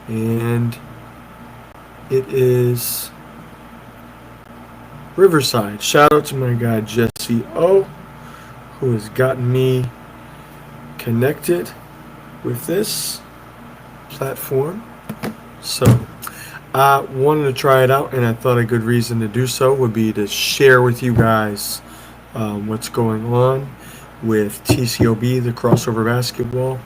and it is Riverside. Shout out to my guy Jesse O, who has gotten me connected with this platform. So I wanted to try it out, and I thought a good reason to do so would be to share with you guys what's going on with TCOB, the crossover basketball.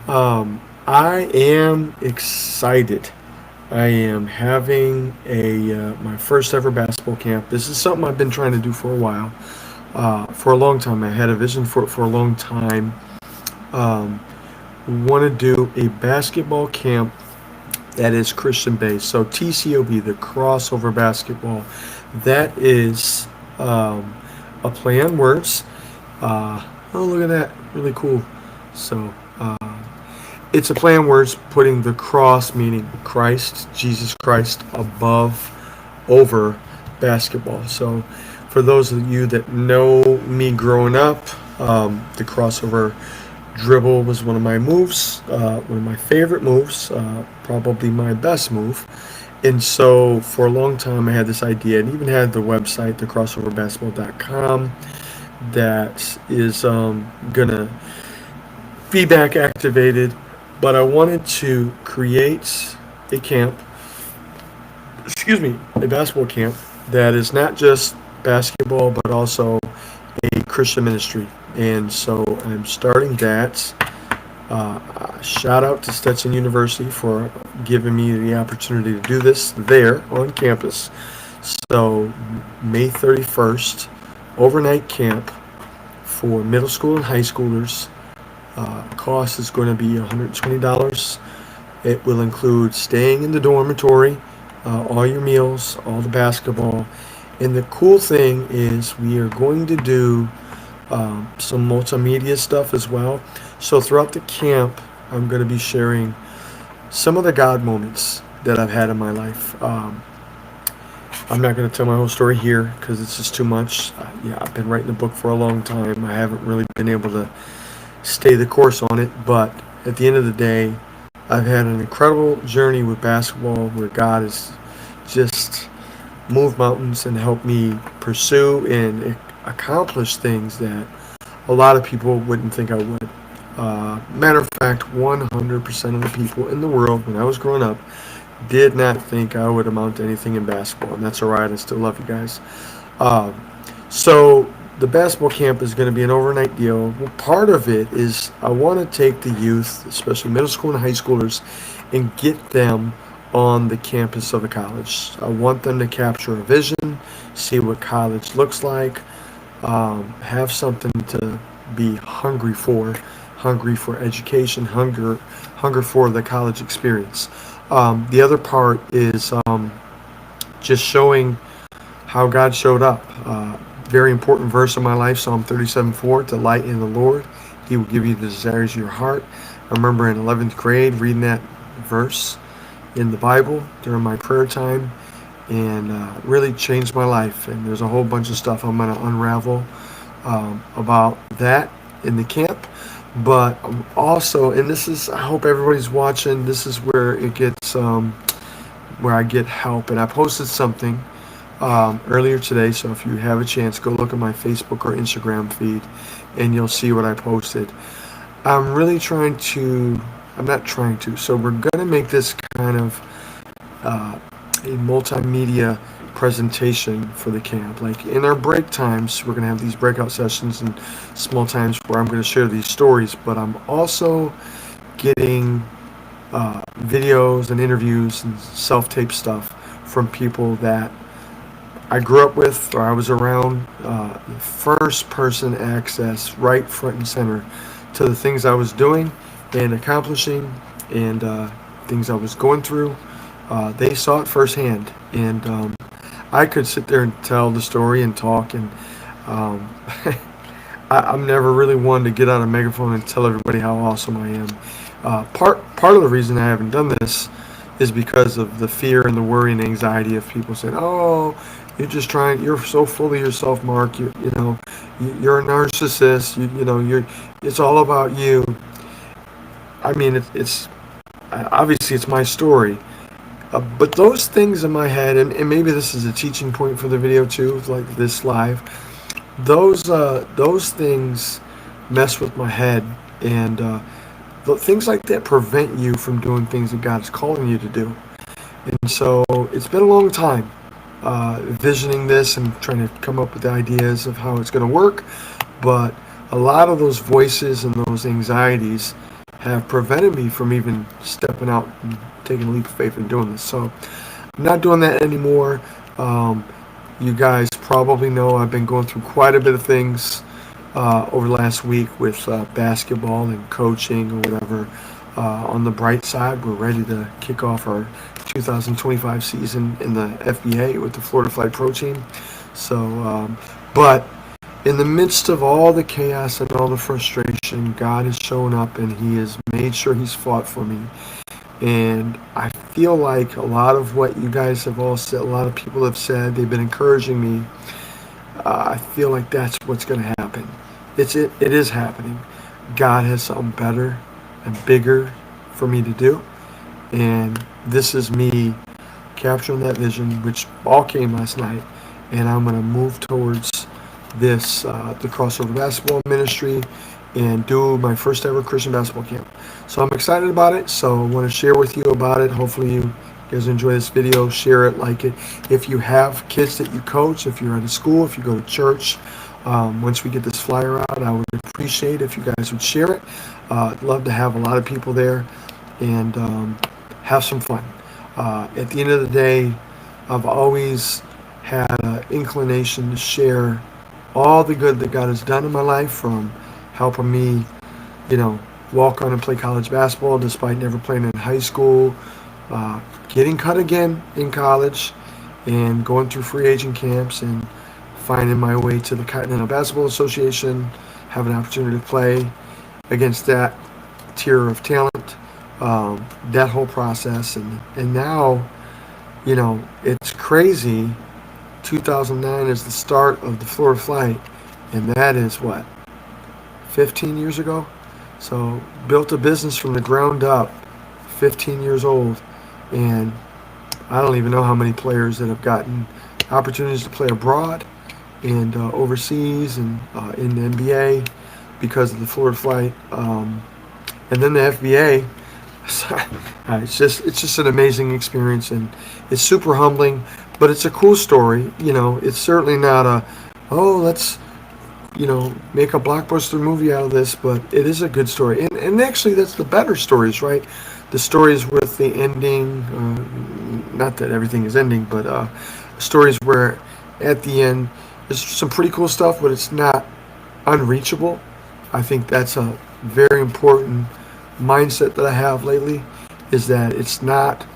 I am excited. I am having a my first ever basketball camp. This is something I've been trying to do for a while, for a long time. I had a vision for it for a long time. Um, Want to do a basketball camp that is Christian based. So TCOB, the crossover basketball, that is a play on words. Oh, look at that, really cool. So it's a play on words, putting the cross, meaning Christ, Jesus Christ, above, over basketball. So for those of you that know me growing up, the crossover dribble was one of my moves, one of my favorite moves, probably my best move. And so for a long time, I had this idea, and even had the website, thecrossoverbasketball.com, that is gonna be back activated. But I wanted to create a camp, excuse me, a basketball camp that is not just basketball, but also a Christian ministry. And so I'm starting that. Shout out to Stetson University for giving me the opportunity to do this there on campus. So May 31st, overnight camp for middle school and high schoolers. Cost is going to be $120. It will include staying in the dormitory, all your meals, all the basketball. And the cool thing is we are going to do some multimedia stuff as well. So throughout the camp, I'm going to be sharing some of the God moments that I've had in my life. I'm not going to tell my whole story here because it's just too much. Yeah, I've been writing a book for a long time. I haven't really been able to stay the course on it, but at the end of the day, I've had an incredible journey with basketball where God has just moved mountains and helped me pursue and accomplish things that a lot of people wouldn't think I would. Matter of fact, 100% of the people in the world when I was growing up did not think I would amount to anything in basketball, and that's all right. I still love you guys. Um, so the basketball camp is going to be an overnight deal. Well, part of it is I want to take the youth, especially middle school and high schoolers, and get them on the campus of a college. I want them to capture a vision, see what college looks like, have something to be hungry for education, hunger for the college experience. The other part is just showing how God showed up. Very important verse in my life, Psalm 37:4, delight in the Lord. He will give you the desires of your heart. I remember in 11th grade reading that verse in the Bible during my prayer time, and really changed my life. And there's a whole bunch of stuff I'm going to unravel about that in the camp. But also, and this is, I hope everybody's watching, this is where it gets, where I get help. And I posted something earlier today, so if you have a chance, go look at my Facebook or Instagram feed, and you'll see what I posted. I'm really trying to, I'm not trying to, so we're going to make this kind of a multimedia presentation for the camp. Like in our break times, we're going to have these breakout sessions and small times where I'm going to share these stories, but I'm also getting videos and interviews and self-tape stuff from people that I grew up with or I was around, first person access, right front and center to the things I was doing and accomplishing, and things I was going through. They saw it firsthand, and I could sit there and tell the story and talk, and um, I'm never really one to get on a megaphone and tell everybody how awesome I am. Part of the reason I haven't done this is because of the fear and the worry and anxiety of people saying, "Oh, you're just trying. You're so full of yourself, Mark. You're a narcissist. You know, you're. It's all about you." I mean, it's obviously it's my story. But those things in my head, and maybe this is a teaching point for the video too, like this live. Those things mess with my head, and things like that prevent you from doing things that God's calling you to do. And so it's been a long time visioning this and trying to come up with ideas of how it's going to work. But a lot of those voices and those anxieties have prevented me from even stepping out and taking a leap of faith and doing this. So I'm not doing that anymore. You guys probably know I've been going through quite a bit of things over the last week with basketball and coaching or whatever. On the bright side, we're ready to kick off our 2025 season in the FBA with the Florida Flight Pro team. So, but in the midst of all the chaos and all the frustration, God has shown up and He has made sure He's fought for me. And I feel like a lot of what you guys have all said, a lot of people have said, they've been encouraging me. I feel like that's what's going to happen. It is happening. God has something better and bigger for me to do. And this is me capturing that vision, which all came last night. And I'm going to move towards this, the crossover basketball ministry, and do my first ever Christian basketball camp. So I'm excited about it. So I want to share with you about it. Hopefully you guys enjoy this video, share it, like it. If you have kids that you coach, if you're at a school, if you go to church, once we get this flyer out, I would appreciate if you guys would share it. I'd love to have a lot of people there and have some fun. At the end of the day, I've always had an inclination to share all the good that God has done in my life, from helping me, walk on and play college basketball despite never playing in high school, getting cut again in college, and going through free agent camps and finding my way to the Continental Basketball Association, having an opportunity to play against that tier of talent, that whole process. And now, it's crazy. 2009 is the start of the Florida Flight, and that is what, 15 years ago? So built a business from the ground up, 15 years old, and I don't even know how many players that have gotten opportunities to play abroad and overseas and in the NBA because of the Florida Flight, and then the FBA. It's just an amazing experience, and it's super humbling, but it's a cool story. It's certainly not let's make a blockbuster movie out of this, but it is a good story. And actually, that's the better stories, right? The stories with the ending, not that everything is ending, but stories where at the end there's some pretty cool stuff, but it's not unreachable. I think that's a very important mindset that I have lately, is that it's not,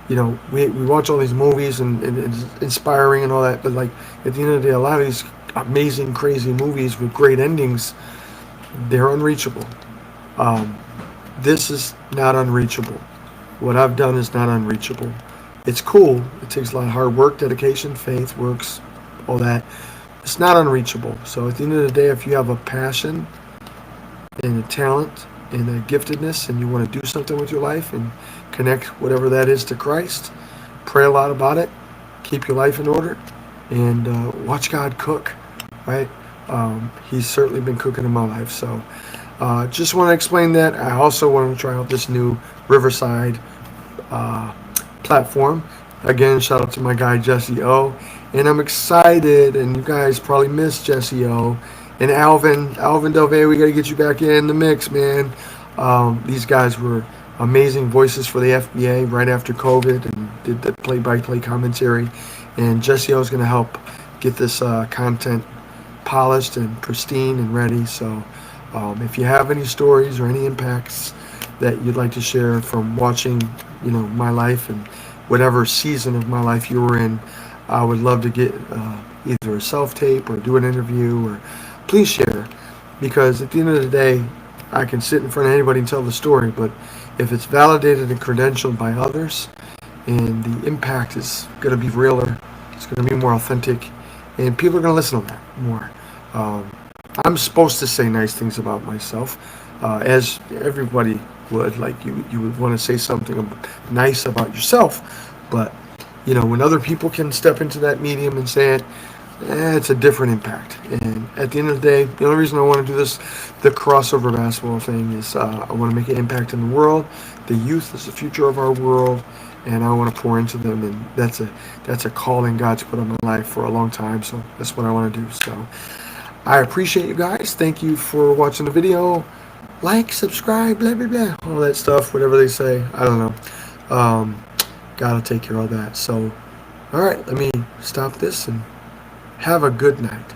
we watch all these movies and it's inspiring and all that, but like at the end of the day, a lot of these amazing, crazy movies with great endings, they're unreachable. This is not unreachable. What I've done is not unreachable. It's cool. It takes a lot of hard work, dedication, faith, works, all that. It's not unreachable. So at the end of the day, if you have a passion and a talent and a giftedness and you want to do something with your life and connect whatever that is to Christ, pray a lot about it, keep your life in order, and watch God cook, right? He's certainly been cooking in my life. So just want to explain that. I also want to try out this new Riverside platform. Again, shout out to my guy Jesse O. And I'm excited, and you guys probably missed Jesse O. And Alvin Delvey, we got to get you back in the mix, man. These guys were amazing voices for the FBA right after COVID and did the play-by-play commentary. And Jesse O is going to help get this content polished and pristine and ready. So if you have any stories or any impacts that you'd like to share from watching, my life and whatever season of my life you were in, I would love to get either a self-tape or do an interview, or please share, because at the end of the day, I can sit in front of anybody and tell the story, but if it's validated and credentialed by others and the impact is going to be realer, it's going to be more authentic, and people are going to listen to that more. I'm supposed to say nice things about myself, as everybody would. Like you would want to say something nice about yourself, but when other people can step into that medium and say it, it's a different impact. And at the end of the day, the only reason I want to do this, the crossover basketball thing, is I want to make an impact in the world. The youth is the future of our world, and I want to pour into them. And that's a calling God's put on my life for a long time. So that's what I want to do. So I appreciate you guys. Thank you for watching the video. Like, subscribe, blah blah blah, all that stuff, whatever they say. I don't know. Gotta take care of all that. So, all right, let me stop this and have a good night.